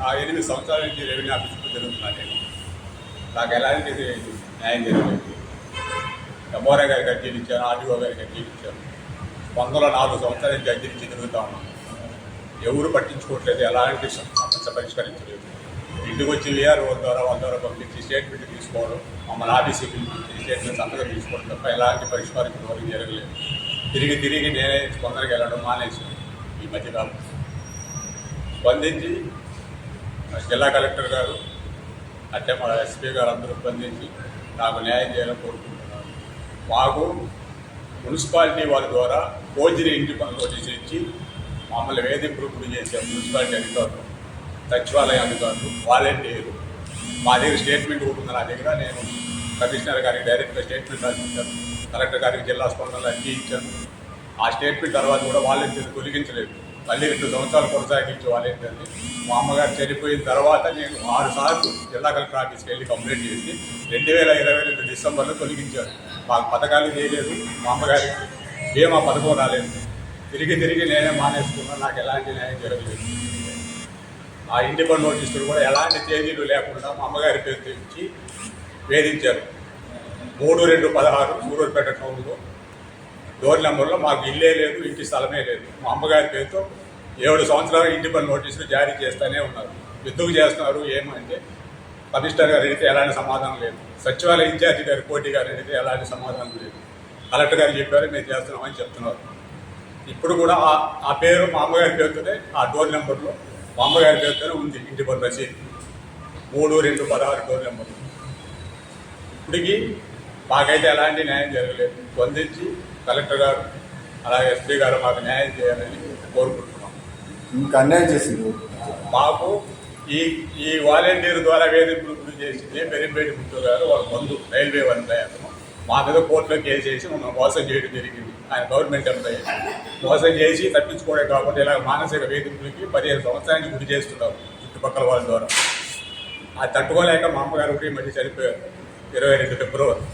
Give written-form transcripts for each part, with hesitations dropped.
8 సంవత్సరాల నుంచి రెవెన్యూ ఆఫీసులో జరుగుతున్నాను నేను. నాకు ఎలాంటి న్యాయం జరగలేదు. ఎంఆర్ఓ గారికి అర్జీలు ఇచ్చాను, ఆర్డీఓ గారికి అర్జీలు ఇచ్చాను. 4 సంవత్సరాల నుంచి అర్జీలు ఇచ్చి తిరుగుతూ ఉన్నాను. ఎవరు పట్టించుకోవట్లేదు, ఎలాంటి సమస్య పరిష్కరించలేదు. ఇంటికి వచ్చి వీఆర్ఓ ద్వారా వాళ్ళ ద్వారా పంపించి స్టేట్మెంట్ తీసుకోవడం, మమ్మల్ని ఆఫీస్కి పిలిపించి స్టేట్మెంట్ సంతకం తీసుకోవడం తప్ప ఎలాంటి పరిష్కారం ఇంతవరకు జరగలేదు. తిరిగి నేనే స్పందనకి వెళ్ళడం మానేసాను. ఈ మధ్యకాలం స్పందించి జిల్లా కలెక్టర్ గారు అంటే మా ఎస్పీ గారు అందరూ స్పందించి నాకు న్యాయం చేయాలని కోరుకుంటున్నాను. మాకు మున్సిపాలిటీ వాళ్ళ ద్వారా కోజిని ఇంటి పనులు నోటీసు ఇచ్చి మమ్మల్ని వేధింపులు గురి చేశారు. మున్సిపాలిటీ అధికారులు, సచివాలయ అధికారులు, వాలంటీర్లు. మా దగ్గర స్టేట్మెంట్ ఉంటుంది. నా దగ్గర నేను కమిషనర్ గారికి డైరెక్ట్గా స్టేట్మెంట్ రాసిచ్చాను. కలెక్టర్ గారికి జిల్లా స్పందనలు అన్నీ ఇచ్చాను. ఆ స్టేట్మెంట్ తర్వాత కూడా వాలంటీర్లు తొలగించలేదు. మళ్ళీ 2 సంవత్సరాలు కొనసాగించి వాలంటీర్ని. మా అమ్మగారు చనిపోయిన తర్వాత నేను 6 సార్లు జిల్లా కలెక్టర్ ఆఫీస్కి వెళ్ళి కంప్లైంట్ చేసి 2022 డిసెంబర్లో తొలగించారు. మాకు పథకాలు చేయలేదు, మా అమ్మగారికి బీమా పథకం రాలేదు. తిరిగి నేనే మానేసుకున్నాను. నాకు ఎలాంటి న్యాయం జరగలేదు. ఆ ఇంటి పన్ను నోటీసులు కూడా ఎలాంటి తేదీలు లేకుండా మా అమ్మగారి పేరు తెచ్చి వేధించారు. 3/2/16 సూరూరుపేట టౌన్లో డోర్ నెంబర్లో మాకు ఇల్లే లేదు, ఇంటి స్థలమే లేదు. మా అమ్మగారి పేరుతో 7 సంవత్సరాలు ఇంటి పన్ను నోటీసులు జారీ చేస్తూనే ఉన్నారు. ఎందుకు చేస్తున్నారు ఏమంటే కమిషనర్ గారు అడిగితే ఎలాంటి సమాధానం లేదు. సచివాలయ ఇన్ఛార్జి గారు కోటి గారు అడిగితే ఎలాంటి సమాధానం లేదు. కలెక్టర్ గారు చెప్పారు మేము చేస్తున్నామని చెప్తున్నారు. ఇప్పుడు కూడా ఆ పేరు మా అమ్మగారి పేరుతోనే ఆ డోర్ నెంబర్లో మా అమ్మగారి పేరుతోనే ఉంది ఇంటి పన్ను రసీదు. 3/2/16 డోర్ నెంబర్. ఇప్పటికీ మాకైతే ఎలాంటి న్యాయం జరగలేదు. స్పందించి కలెక్టర్ గారు అలాగే ఎస్పీ గారు మాకు న్యాయం చేయాలని కోరుకుంటున్నాం. ఇంకా అన్యాయం చేసింది మాకు ఈ వాలంటీర్ ద్వారా వేధింపులు గురి చేసింది పెరింపేటి ముత్తు గారు, వాళ్ళ బంధు రైల్వే ఎంప్లాయ్. అతను మా మీద కోర్టులో కేసు చేసి మమ్మల్ని మోసం చేయడం జరిగింది. ఆయన గవర్నమెంట్ ఎంప్లాయీ మోసం చేసి తప్పించుకోవడం కాకుండా ఇలా మానసిక వేధింపులకి 15 సంవత్సరానికి గురి చేస్తున్నారు చుట్టుపక్కల వాళ్ళ ద్వారా. అది తట్టుకోలేక మా అమ్మగారు ఒకటి మధ్య చనిపోయారు 22 ఫిబ్రవరి.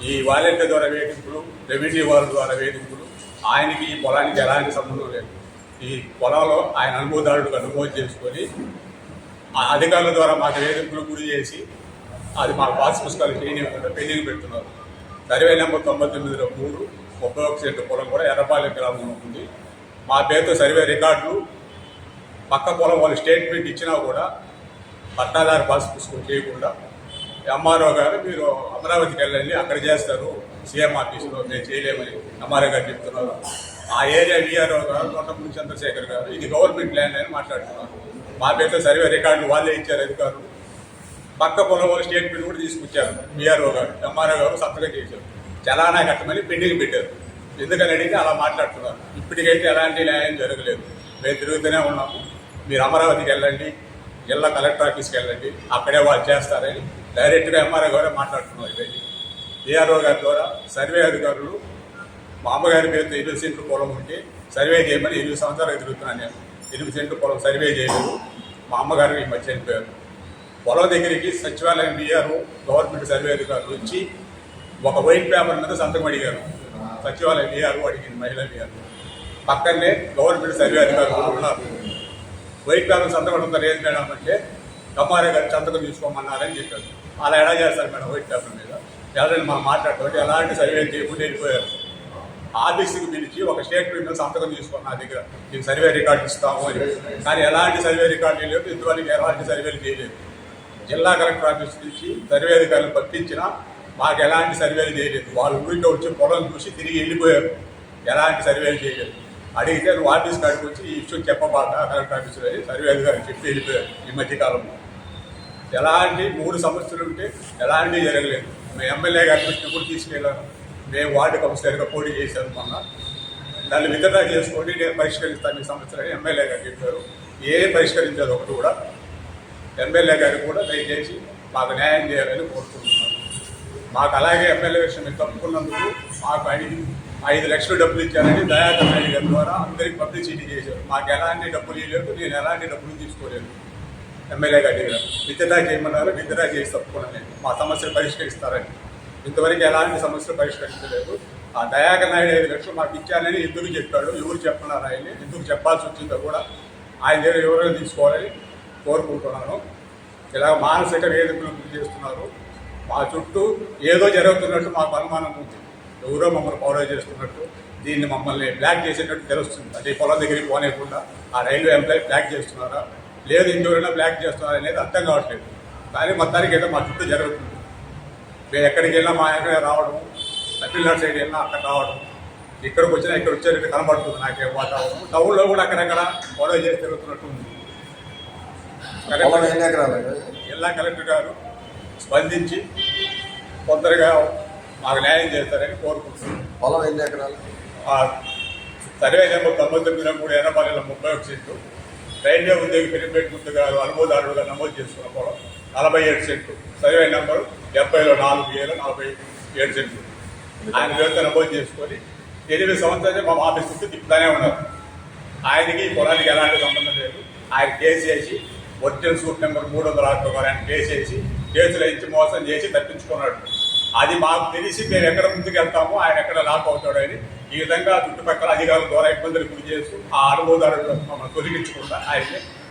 ఈ వాలంటీర్ ద్వారా వేధింపులు, రెవెన్యూ వాళ్ళ ద్వారా వేధింపులు, ఆయనకి ఈ పొలానికి ఎలాంటి సంబంధం లేదు. ఈ పొలంలో ఆయన అనుభవదారుడుగా అనుభవం చేసుకొని ఆ అధికారుల ద్వారా మాకు వేధింపులు గురి చేసి అది మాకు పాస్ పుస్తకాలు చేయనివ్వకుండా పెండింగ్ పెడుతున్నారు. సర్వే నెంబర్ 99లో 3 31 సెంటు పొలం కూడా ఎర్రపాలెం గ్రామంలో ఉంది. మా పేరుతో సర్వే రికార్డులు పక్క పొలం వాళ్ళు స్టేట్మెంట్ ఇచ్చినా కూడా పట్టాదారు పాస్ పుస్తకం చేయకుండా ఎంఆర్ఓ గారు మీరు అమరావతికి వెళ్ళండి అక్కడ చేస్తారు సీఎం ఆఫీసులో, మేము చేయలేమని ఎంఆర్ఓ గారు చెప్తున్నారు. ఆ ఏరియా వీఆర్ఓ గారు తోటపల్లి చంద్రశేఖర్ గారు ఇది గవర్నమెంట్ ల్యాండ్ అని మాట్లాడుతున్నారు. మా పేరుతో సర్వే రికార్డులు వాళ్ళే ఇచ్చారు అధికారులు. పక్క పొలం వాళ్ళు స్టేట్మెంట్ కూడా తీసుకొచ్చారు. వీఆర్ఓ గారు, ఎంఆర్ఓ గారు సంతకం చేశారు. చలానా కట్టమని పెండింగ్ పెట్టారు. ఎందుకని అడిగితే అలా మాట్లాడుతున్నారు. ఇప్పటికైతే ఎలాంటి న్యాయం జరగలేదు. మేము తిరుగుతూనే ఉన్నాము. మీరు అమరావతికి వెళ్ళండి, జిల్లా కలెక్టర్ ఆఫీస్కి వెళ్ళండి అక్కడే వాళ్ళు చేస్తారని డైరెక్ట్గా ఎంఆర్ఓ గారే మాట్లాడుతున్నారు. ఇవన్నీ ఏఆర్ఓ గారి ద్వారా సర్వే అధికారులు మా అమ్మగారి పేరుతో 8 సెంట్లు పొలం ఉంటే సర్వే చేయమని 8 సంవత్సరాలు తిరుగుతున్నాను నేను. 8 సెంట్లు పొలం సర్వే చేయలేదు. మా అమ్మగారు ఈ మధ్య చనిపోయారు. పొలం దగ్గరికి సచివాలయం వీఆర్ఓ గవర్నమెంట్ సర్వే అధికారులు వచ్చి ఒక వైట్ పేపర్ మీద సంతకం అడిగారు. సచివాలయం వీఆర్ఓ అడిగింది, మహిళా వీఆర్ఓ. పక్కనే గవర్నమెంట్ సర్వే అధికారులు ఉన్నారు. వైట్ పేపర్ సంతకం ఉంటారు ఏది మేడం అంటే ఎంఆర్ఓ గారు సంతకం తీసుకోమన్నారని చెప్పారు. అలా ఎలా చేస్తారు మేడం వైట్ పేపర్ మీద? ఎవరైనా మనం మాట్లాడుతుంటే ఎలాంటి సర్వే చేయకుండా వెళ్ళిపోయారు. ఆఫీస్కి పిలిచి ఒక స్టేట్మెంట్ మీద సంతకం తీసుకున్న నా దగ్గర మీకు సర్వే రికార్డు ఇస్తాము అని. కానీ ఎలాంటి సర్వే రికార్డు లేదు, ఇంతవరకు ఎలాంటి సర్వేలు చేయలేదు. జిల్లా కలెక్టర్ ఆఫీస్ నుంచి సర్వే అధికారులు పంపించినా మాకు ఎలాంటి సర్వేలు చేయలేదు. వాళ్ళు ఊరిలో వచ్చి పొలం చూసి తిరిగి వెళ్ళిపోయారు. ఎలాంటి సర్వేలు చేయలేదు. అడిగితే నువ్వు ఆఫీస్ కాడికి వచ్చి ఈ విషయం చెప్పబాక కలెక్టర్ ఆఫీసులో సర్వే అధికారులు చెప్పి వెళ్ళిపోయారు. ఈ మధ్యకాలంలో ఎలాంటి 3 సమస్యలు ఉంటే ఎలాంటివి జరగలేదు. మేము ఎమ్మెల్యే గారి వచ్చినప్పుడు తీసుకెళ్ళాను. మేము వార్డు కౌన్సిలర్గా పోటీ చేశాను మొన్న. దాన్ని విత్డ్రా చేసుకోండి నేను పరిష్కరిస్తాను ఈ సమస్యలని ఎమ్మెల్యే గారు చెప్పారు. పరిష్కరించారు ఒకటి కూడా. ఎమ్మెల్యే గారికి కూడా దయచేసి మాకు న్యాయం చేయాలని కోరుకుంటున్నాను. మాకు అలాగే ఎమ్మెల్యే విషయం మీరు తప్పుకున్నందుకు మాకు 5 లక్షలు డబ్బులు ఇచ్చారని దయాకర్ నాయుడు గారి ద్వారా అందరికి పబ్లిసిటీ చేశారు. మాకు ఎలాంటి డబ్బులు ఇవ్వలేదు, నేను ఎలాంటి డబ్బులు తీసుకోలేదు. ఎమ్మెల్యే గారి దగ్గర విత్డ్రా చేయమన్నారు, విత్డ్రా చేసి తప్పుకున్నాను. మా సమస్యలు పరిష్కరిస్తారని. ఇంతవరకు ఎలాంటి సమస్యలు పరిష్కరించలేదు. ఆ దయాకర్ నాయుడు 5 లక్షలు మాకు ఇచ్చానని ఎందుకు చెప్పాడు, ఎవరు చెప్తున్నారు ఆయన్ని, ఎందుకు చెప్పాల్సి వచ్చిందో కూడా ఆయన దగ్గర ఎవరైనా తీసుకోవాలని కోరుకుంటున్నాను. ఇలా మానసిక వేదికలు గురి చేస్తున్నారు. మా చుట్టూ ఏదో జరుగుతున్నట్టు మాకు అనుమానం ఉంది. ఎవరో మమ్మల్ని ఫాలో చేస్తున్నట్టు, దీన్ని మమ్మల్ని బ్లాక్ చేసేటట్టు తెలుస్తుంది. అంటే ఈ పొలం దగ్గరికి పోనేకుండా ఆ రైల్వే ఎంప్లాయీ బ్లాక్ చేస్తున్నారా, లేదు ఇంకెవరైనా బ్లాక్ చేస్తున్నారా అనేది అర్థం కావట్లేదు. కానీ మొత్తానికి ఏదో మా చుట్టూ జరుగుతుంది. మేము ఎక్కడికి వెళ్ళినా మా ఎక్కడ రావడం, తమిళనాడు సైడ్ వెళ్ళినా అక్కడ రావడం, ఇక్కడికి వచ్చినా ఇక్కడ వచ్చేటట్టు కనబడుతుంది నాకే వాతావరణం. టౌన్లో కూడా అక్కడక్కడ ఫాలో చేసి తిరుగుతున్నట్టు ఉంది. పొలం ఎన్ని ఎకరాలు? జిల్లా కలెక్టర్ గారు స్పందించి తొందరగా మాకు న్యాయం చేస్తారని కోరుకుంటున్నాను. పొలం ఎన్ని ఎకరాలు? ఆ సర్వే నెంబర్ 99 ఎర్రపల్లిలో 31 సెంట్లు, రైల్వే ఉద్యోగి పెరిపేట గుర్తు గారు అనుమోదారుడుగా నమోదు చేసుకున్న పొలం 47 సెంట్లు, సర్వే నెంబరు 70లో 4,47 సెంట్లు ఆయన పేరుతో నమోదు చేసుకొని 8 సంవత్సరాలు మా ఆఫీస్ చుట్టూ తిప్పుతానే ఉన్నారు. ఆయనకి ఈ పొలానికి ఎలాంటి సంబంధం లేదు. ఆయన కేసు వేసి ఒరిజినల్ సూట్ నెంబర్ 306 ఆయన కేసు వేసి కేసులు ఇచ్చి మోసం చేసి తప్పించుకున్నాడు. అది మాకు తెలిసి మేము ఎక్కడ ముందుకు వెళ్తామో ఆయన ఎక్కడ లాక్ అవుతాడు అని ఈ విధంగా చుట్టుపక్కల అధికారుల ద్వారా ఇబ్బందులు గురి చేస్తూ ఆ అనుమోదారుడు మమ్మల్ని తొలగించకుండా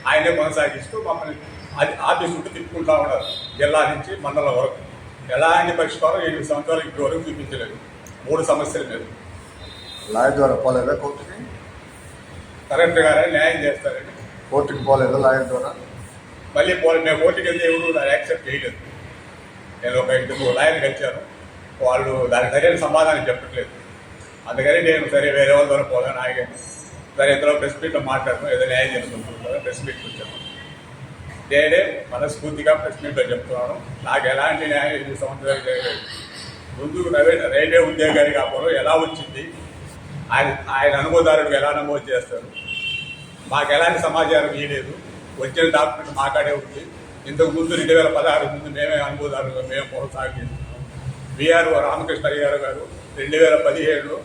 ఆయనే కొనసాగిస్తూ మమ్మల్ని అది ఆఫీస్ చుట్టూ తిప్పుకుంటా ఉన్నారు. జిల్లా నుంచి మండలం వరకు ఎలాంటి పరిష్కారం 7 సంవత్సరాలు ఇప్పటి వరకు చూపించలేదు. 3 సమస్యల మీద లాయర్ ద్వారా పోలేదా కోర్టుకి? కలెక్టర్ గారే న్యాయం చేస్తారండి. కోర్టుకి పోలేదా లాయర్ ద్వారా? మళ్ళీ మేము కోర్టుకి వెళ్తే ఎవరు దాన్ని యాక్సెప్ట్ చేయలేదు. నేను ఒక 2 లాయర్ని కలిశాను, వాళ్ళు దానికి సరైన సమాధానం చెప్పట్లేదు. అందుకని నేను సరే వేరే వాళ్ళ ద్వారా పోదాను ఆగాను. సరే ఇంతలో ప్రెస్ మీట్లో మాట్లాడను, ఏదో న్యాయం చేసుకుంటున్నాను, ప్రెస్ మీట్కి వచ్చాను. నేనే మనస్ఫూర్తిగా ప్రెస్ మీట్లో చెప్తున్నాను, నాకు ఎలాంటి న్యాయం 7 సంవత్సరాలు చేయలేదు. ముందుకు రైల్వే ఉద్యోగానికి ఆ పొలం ఎలా వచ్చింది, ఆయన అనుమోదారుడికి ఎలా నమోదు చేస్తారు, మాకు ఎలాంటి సమాచారం ఇవ్వలేదు. వచ్చిన డాక్యుమెంట్ మాకాడే ఉంది. ఇంతకు ముందు 2016 ముందు మేమే అనుమోదారులుగా మేము పొలం సాగు చేస్తున్నాం. విఆర్ఓ రామకృష్ణ గారు 2017లో